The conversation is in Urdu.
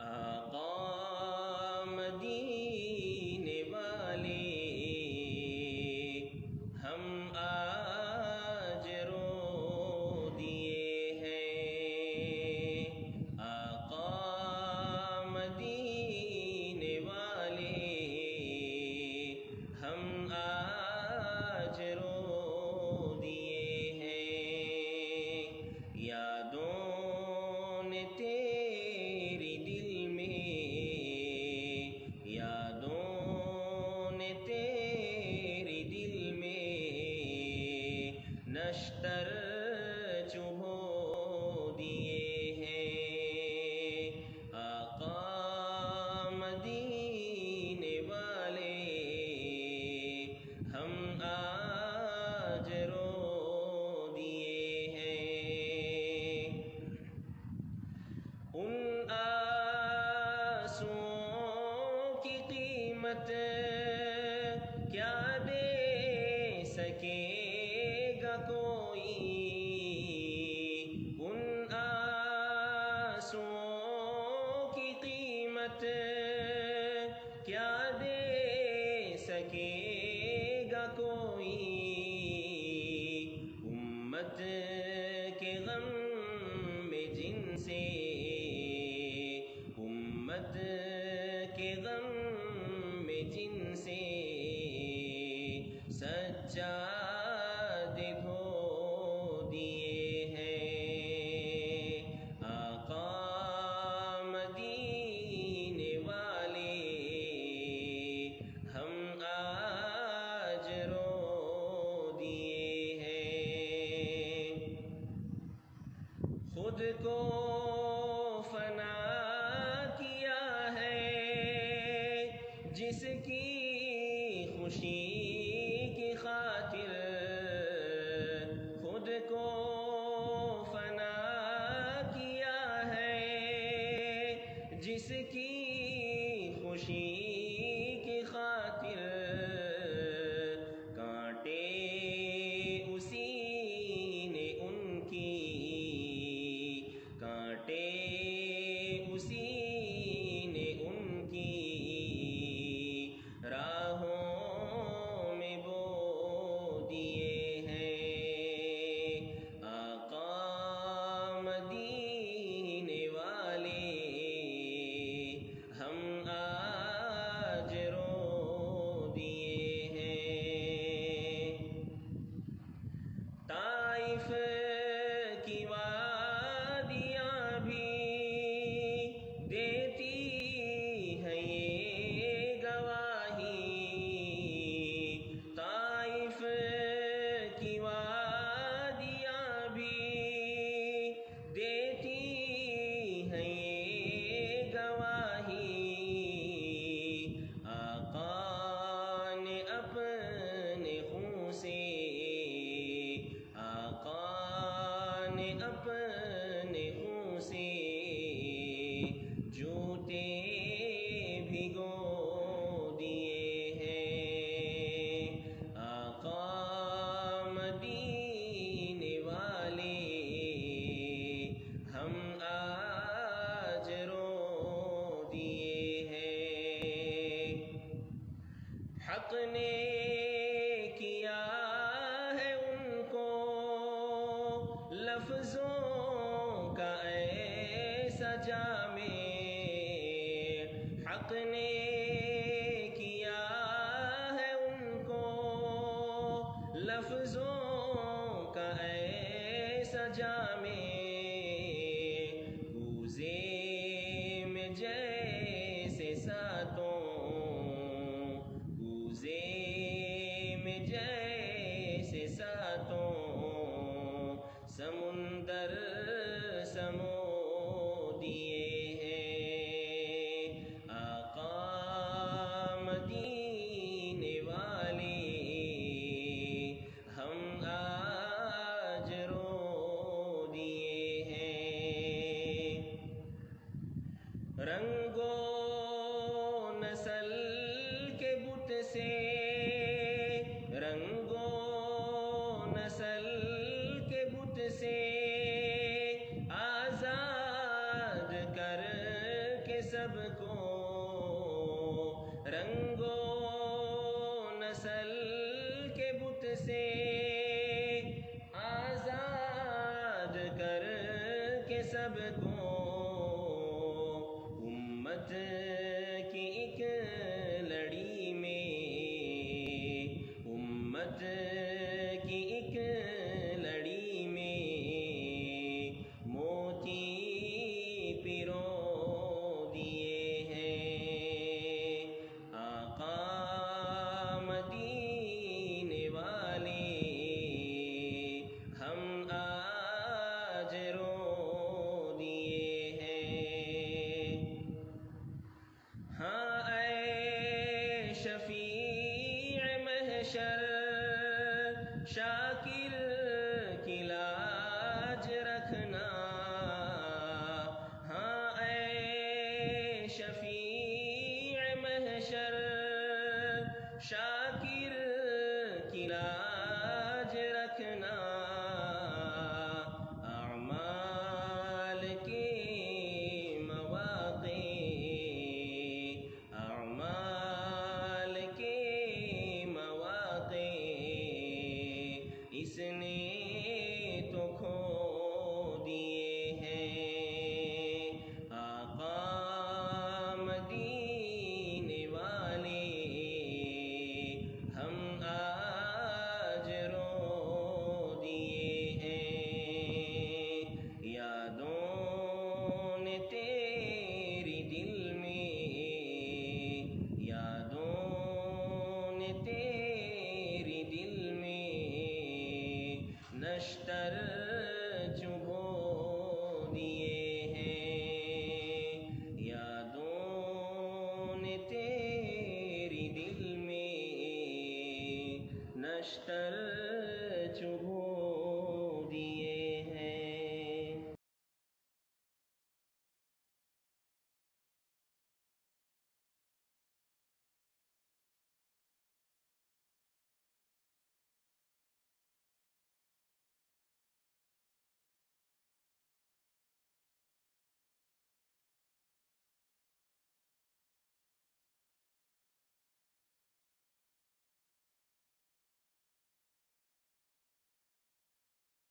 آقا مدینے والے ہم آج رو دیے ہیں۔ آقا مدینے والے ہم آج رو دیے ہیں۔ یادوں نے تیری دل میں، یادوں نے تیری دل میں نشتر چبھو دیے ہیں۔ آقا مدینے والے ہم آج رو دیے ہیں۔ ان آنسوؤں کی قیمت کیا دے سکے گا کوئی؟ ان آنسوؤں کی قیمت کیا دے سکے گا کوئی؟ امت کے غم میں جن سے، امت کے غم میں جن سے سجادے دھو دیے ہیں۔ آقا مدینے والے ہم آج رو دیے ہیں۔ خود کو فنا کیا ہے جس کی خوشی کی خاطر، خود کو فنا کیا ہے جس کی خوشی کی خاطر، کانٹے اسی نے ان کی، کانٹے اسی نے ان کی راہوں میں بو دیے ہیں۔ آقا مدینے والے ہم آج رو دیے ہیں۔ طائف کی وادیاں بھی دیتی ہیں یہ گواہی، طائف کی وادیاں بھی دیتی ہیں یہ گواہی۔ آقا نے اپنے خون سے، آقا نے اپنے خون سے جوتے بھگو دیے ہیں۔ آقا مدینے والے ہم آج رو دیے ہیں۔ حق نے کیا ہے ان کو لفظوں کا ایسا جامع، حق نے کیا ہے ان کو لفظوں کا ایسا جامع، کوزے میں جیسے ساتوں، کوزے میں جیسے ساتوں سمندر سمو دیے ہیں۔ آقا مدینے والے ہم آج رو دیے سب کو امت کی ایک لڑی میں، امت کی ایک لڑی میں موتی پرو دیے ہیں۔ آقا مدینے والے ہم آج رو دیے ہیں۔ ہاں اے شفیع محشر، شاکر کی لاج رکھنا۔ ہاں اے شفیع محشر، شاکر کی لاج رکھنا۔ اعمال کے مواقع، اعمال کے مواقع اس نے تو کھو دیے ہیں۔ آقا مدینے والے ہم آج رو دیے ہیں۔ یادوں نے تیری دل میں، یادوں نے تیری دل میں نشتر